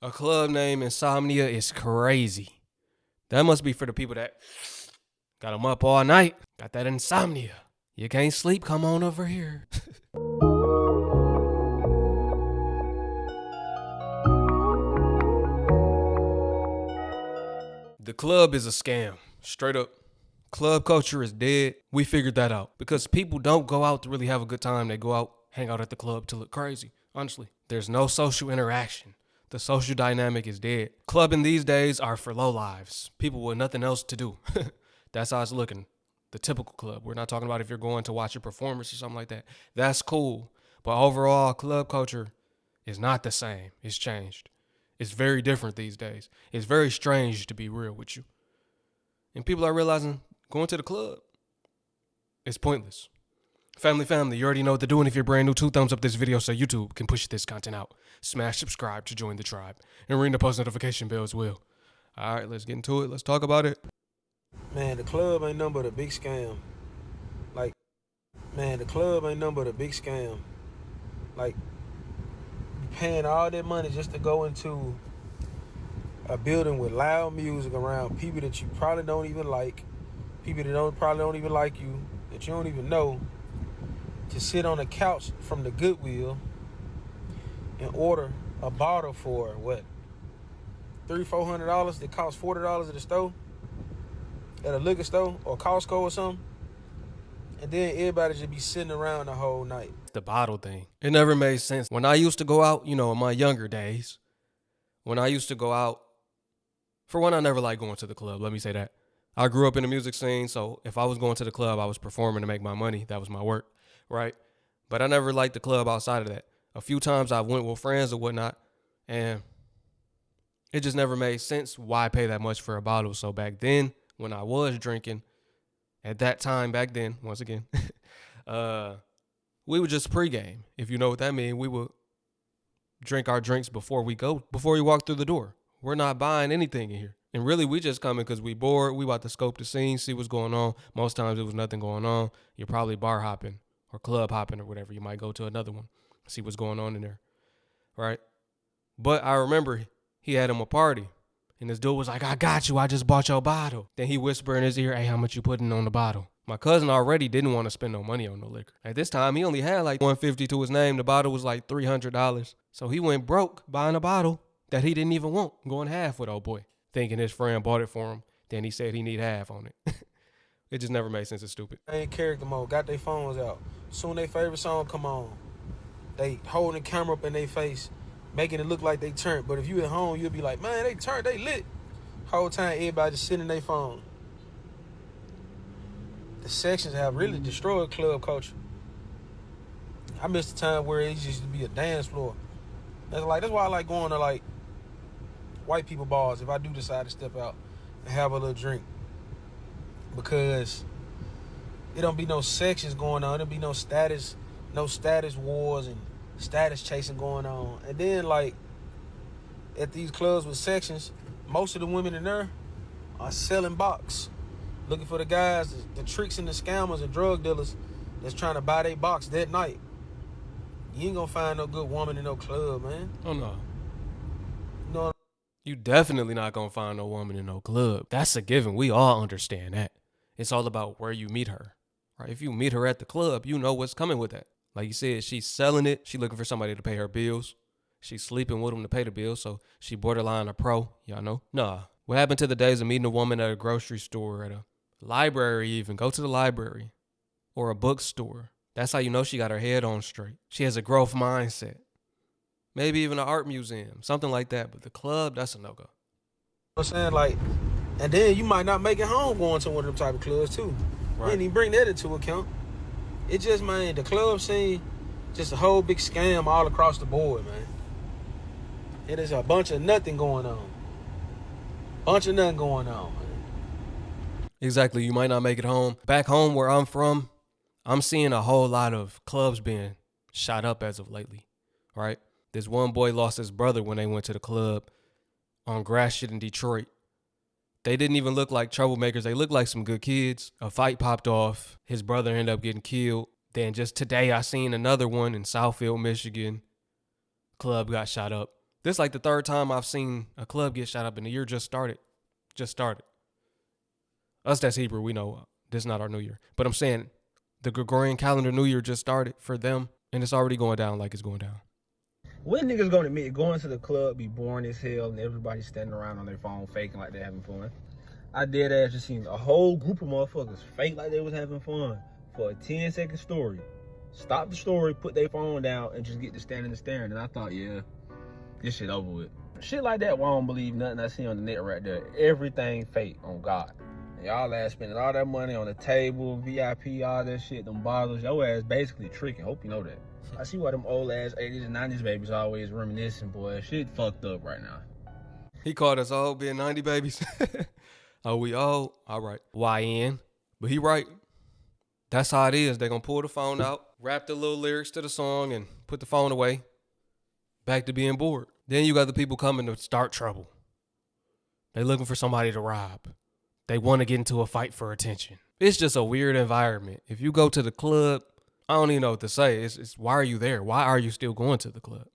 A club named Insomnia is crazy. That must be for the people that got them up all night. Got that insomnia. You can't sleep, come on over here. The club is a scam. Straight up. Club culture is dead. We figured that out. Because people don't go out to really have a good time. They go out, hang out at the club to look crazy. Honestly. There's no social interaction. The social dynamic is dead. Clubbing these days are for lowlives. People with nothing else to do. That's how it's looking. The typical club. We're not talking about if you're going to watch a performance or something like that. That's cool. But overall, club culture is not the same. It's changed. It's very different these days. It's very strange, to be real with you. And people are realizing going to the club is pointless. Family, you already know what to do. And if you're brand new, 2 thumbs up this video so YouTube can push this content out. Smash subscribe to join the tribe. And ring the post notification bell as well. All right, let's get into it. Let's talk about it. Man, the club ain't nothing but a big scam. Like, the club ain't nothing but a big scam. Like, you paying all that money just to go into a building with loud music around people that you probably don't even like, people that probably don't even like you, that you don't even know, to sit on a couch from the Goodwill and order a bottle for what, $300-$400 that costs $40 at the store, at a liquor store or Costco or something, and then everybody should be sitting around the whole night. The bottle thing. It never made sense. When I used to go out, in my younger days, when I used to go out, for one, I never liked going to the club. Let me say that. I grew up in the music scene, so if I was going to the club, I was performing to make my money. That was my work, right? But I never liked the club outside of that. A few times I went with friends or whatnot, and it just never made sense why pay that much for a bottle. So back then, when I was drinking, at that time back then, once again, we would just pregame. If you know what that means, we would drink our drinks before we walk through the door. We're not buying anything in here. And really, we just coming because we bored. We about to scope the scene, see what's going on. Most times it was nothing going on. You're probably bar hopping or club hopping or whatever. You might go to another one, see what's going on in there, right? But I remember he had him a party. And this dude was like, I got you. I just bought your bottle. Then he whispered in his ear, hey, how much you putting on the bottle? My cousin already didn't want to spend no money on no liquor. At this time, he only had like $150 to his name. The bottle was like $300. So he went broke buying a bottle that he didn't even want, going half with old boy, thinking his friend bought it for him. Then he said he need half on it. It just never made sense. It's stupid. They ain't character mode, got their phones out. Soon their favorite song come on, they holding the camera up in their face, making it look like they turned. But if you at home, you'll be like, man, they turned, they lit. Whole time everybody just sitting in their phone. The sections have really destroyed club culture. I miss the time where it used to be a dance floor. That's why I like going to like white people bars if I do decide to step out and have a little drink. Because it don't be no sections going on. There be no status wars and status chasing going on. And then like at these clubs with sections, most of the women in there are selling box, looking for the guys, the tricks and the scammers and drug dealers that's trying to buy their box that night. You ain't gonna find no good woman in no club, man. Oh, no. No. You definitely not gonna find no woman in no club. That's a given. We all understand that. It's all about where you meet her. Right? If you meet her at the club, you know what's coming with that. Like you said, she's selling it. She looking for somebody to pay her bills. She's sleeping with them to pay the bills, so she borderline a pro. Y'all know? Nah. What happened to the days of meeting a woman at a grocery store, at a library even? Go to the library or a bookstore. That's how you know she got her head on straight. She has a growth mindset. Maybe even an art museum, something like that. But the club, that's a no-go. You know what I'm saying? Like, and then you might not make it home going to one of them type of clubs too. Right. You ain't even bring that into account. It just, man, the club scene, just a whole big scam all across the board, man. It is a bunch of nothing going on. Man. Exactly. You might not make it home. Back home where I'm from, I'm seeing a whole lot of clubs being shot up as of lately, right? This one boy lost his brother when they went to the club on Grass Shit in Detroit. They didn't even look like troublemakers. They looked like some good kids. A fight popped off. His brother ended up getting killed. Then just today, I seen another one in Southfield, Michigan. Club got shot up. This like the third time I've seen a club get shot up and the year just started. Just started. Us that's Hebrew, we know this is not our new year. But I'm saying the Gregorian calendar new year just started for them and it's already going down like it's going down. When niggas gonna admit going to the club be boring as hell and everybody standing around on their phone faking like they're having fun? I dead ass just seen a whole group of motherfuckers fake like they was having fun for a 10-second story. Stop the story, put their phone down, and just get to standing and staring. And I thought, yeah, this shit over with. Shit like that, why I don't believe nothing I see on the net right there. Everything fake on God. And y'all ass spending all that money on the table, VIP, all that shit, them bottles. Your ass basically tricking. Hope you know that. I see why them old ass 80s and 90s babies always reminiscing, boy. Shit fucked up right now. He called us all being 90 babies. Oh, we old? All right. YN. But he right. That's how it is. They gonna pull the phone out, rap the little lyrics to the song, and put the phone away. Back to being bored. Then you got the people coming to start trouble. They looking for somebody to rob. They want to get into a fight for attention. It's just a weird environment. If you go to the club, I don't even know what to say. It's why are you there? Why are you still going to the club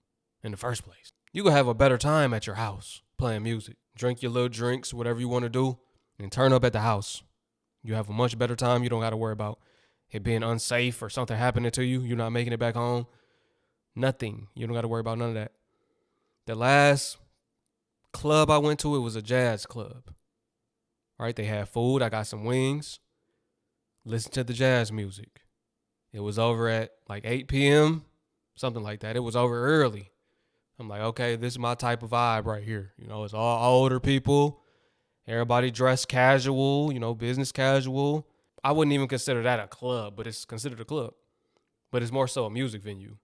in the first place? You can have a better time at your house playing music. Drink your little drinks, whatever you want to do, and turn up at the house. You have a much better time. You don't got to worry about it being unsafe or something happening to you. You're not making it back home. Nothing. You don't got to worry about none of that. The last club I went to, it was a jazz club. All right, they had food. I got some wings. Listen to the jazz music. It was over at like 8 p.m., something like that. It was over early. I'm like, okay, this is my type of vibe right here. You know, it's all older people. Everybody dressed casual, you know, business casual. I wouldn't even consider that a club, but it's considered a club. But it's more so a music venue.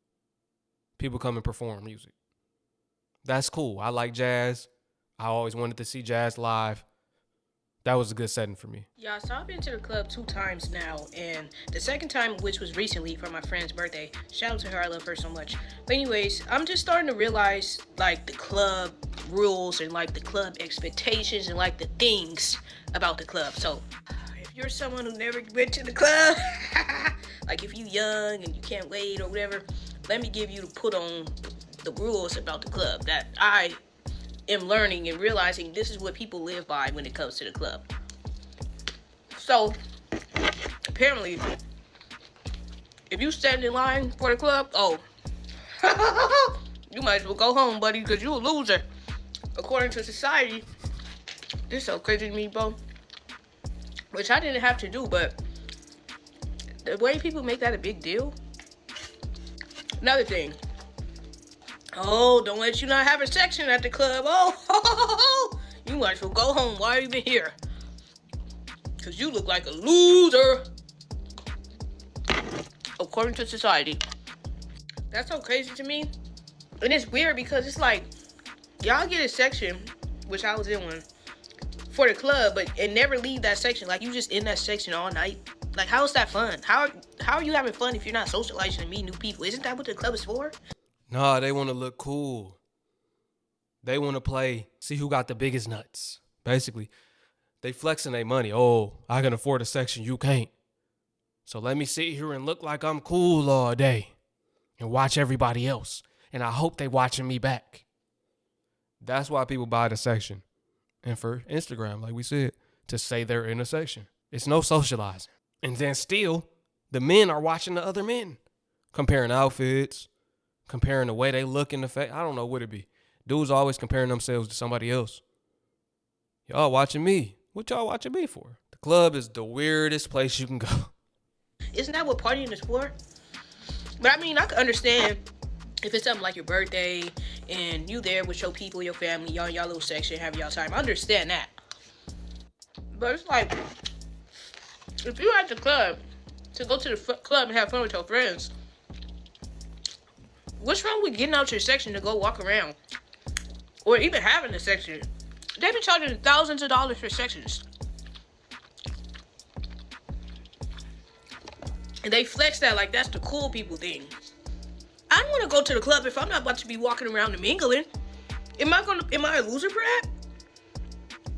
People come and perform music. That's cool. I like jazz. I always wanted to see jazz live. That was a good setting for me. Yeah, so I've been to the club 2 times now, and the second time, which was recently for my friend's birthday. Shout out to her, I love her so much. But anyways, I'm just starting to realize, like, the club rules and, like, the club expectations and, like, the things about the club. So, if you're someone who never went to the club, like, if you young and you can't wait or whatever, let me give you the put on the rules about the club that I am learning and realizing this is what people live by when it comes to the club. So, apparently, if you stand in line for the club, you might as well go home, buddy, because you're a loser. According to society, this is so crazy to me, bro. Which I didn't have to do, but the way people make that a big deal. Another thing. Oh, don't let you not have a section at the club. Oh, you might as well go home. Why are you even here? Because you look like a loser. According to society. That's so crazy to me. And it's weird because it's like, y'all get a section, which I was in one, for the club, but and never leave that section. Like, you just in that section all night. Like, how is that fun? How are you having fun if you're not socializing and meeting new people? Isn't that what the club is for? Nah, they want to look cool. They want to play, see who got the biggest nuts. Basically, they flexing their money. Oh, I can afford a section, you can't. So let me sit here and look like I'm cool all day and watch everybody else. And I hope they watching me back. That's why people buy the section. And for Instagram, like we said, to say they're in a section. It's no socializing. And then still, the men are watching the other men. Comparing outfits, comparing the way they look in the face. I don't know what it be. Dudes always comparing themselves to somebody else. Y'all watching me. What y'all watching me for? The club is the weirdest place you can go. Isn't that what partying is for? But I mean, I can understand if it's something like your birthday and you there with your people, your family, y'all in y'all little section, having y'all time. I understand that. But it's like, if you're at the club to go to the club and have fun with your friends, what's wrong with getting out your section to go walk around? Or even having a section? They be charging thousands of dollars for sections. And they flex that like that's the cool people thing. I don't want to go to the club if I'm not about to be walking around and mingling. Am I a loser for that?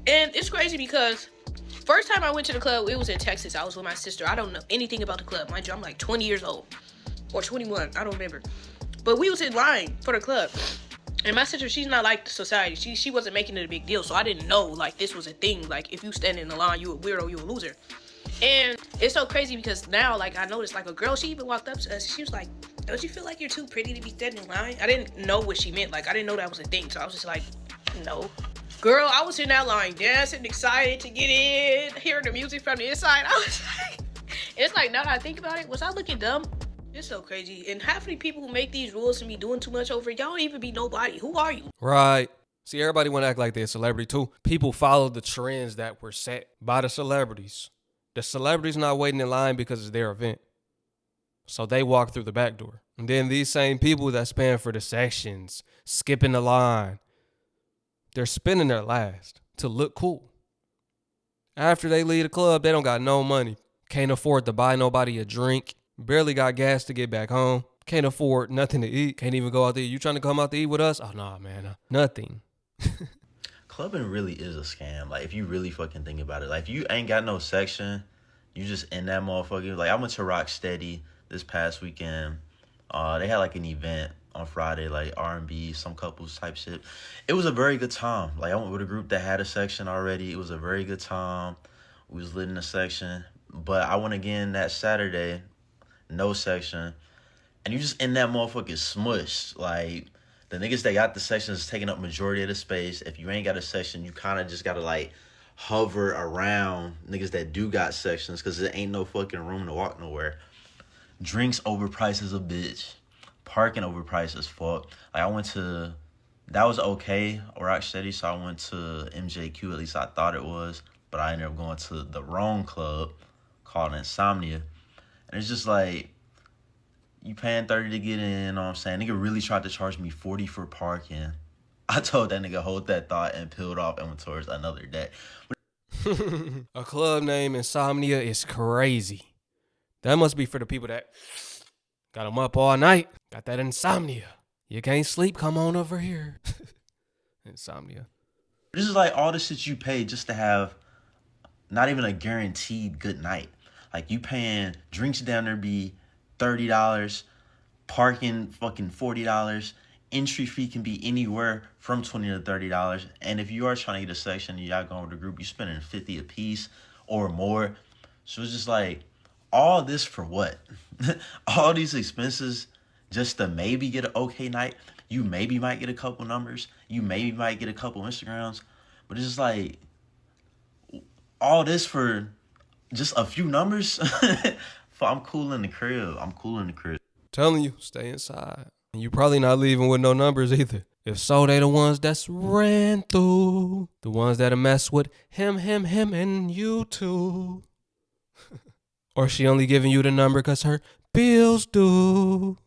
And it's crazy because first time I went to the club, it was in Texas. I was with my sister. I don't know anything about the club. Mind you, I'm like 20 years old. Or 21. I don't remember. But we was in line for the club. And my sister, she's not like the society. She wasn't making it a big deal, so I didn't know like this was a thing. Like if you stand in the line, you a weirdo, you a loser. And it's so crazy because now, like I noticed, like a girl, she even walked up to us. She was like, "Don't you feel like you're too pretty to be standing in line?" I didn't know what she meant. Like I didn't know that was a thing, so I was just like, "No." Girl, I was in that line dancing, excited to get in, hearing the music from the inside. I was like, it's like now that I think about it, was I looking dumb? It's so crazy. And half of the people who make these rules and be doing too much over it, y'all don't even be nobody. Who are you? Right. See, everybody want to act like they're a celebrity too. People follow the trends that were set by the celebrities. The celebrity's not waiting in line because it's their event. So they walk through the back door. And then these same people that's paying for the sections, skipping the line, they're spending their last to look cool. After they leave the club, they don't got no money. Can't afford to buy nobody a drink. Barely got gas to get back home. Can't afford nothing to eat. Can't even go out there. You trying to come out to eat with us? Oh, nah, man. Nothing. Clubbing really is a scam. Like, if you really fucking think about it. Like, if you ain't got no section, you just in that motherfucker. Like, I went to Rocksteady this past weekend. They had, like, an event on Friday, like, R&B, some couples type shit. It was a very good time. Like, I went with a group that had a section already. It was a very good time. We was lit in a section. But I went again that Saturday, no section. And you just in that motherfucker smushed. Like, the niggas that got the sections is taking up majority of the space. If you ain't got a section, you kind of just got to, like, hover around niggas that do got sections because there ain't no fucking room to walk nowhere. Drinks overpriced as a bitch. Parking overpriced as fuck. Like, I went to... That was okay, Rocksteady, so I went to MJQ. At least I thought it was. But I ended up going to the wrong club called Insomnia. And it's just like... You paying $30 to get in, you know what I'm saying? Nigga really tried to charge me $40 for parking. I told that nigga hold that thought and peeled off and went towards another day. A club named Insomnia is crazy. That must be for the people that got them up all night. Got that insomnia. You can't sleep, come on over here. Insomnia. This is like all the shit you pay just to have not even a guaranteed good night. Like, you paying drinks down there be $30, parking fucking $40, entry fee can be anywhere from $20 to $30, and if you are trying to get a section and y'all going with a group, you spending $50 a piece or more. So it's just like, all this for what? All these expenses just to maybe get an okay night. You maybe might get a couple numbers, you maybe might get a couple Instagrams, but it's just like, all this for just a few numbers. I'm cool in the crib. Telling you, stay inside. And you probably not leaving with no numbers either. If so, they the ones that's ran through. The ones that'll mess with him, and you too. Or she only giving you the number cause her bills due.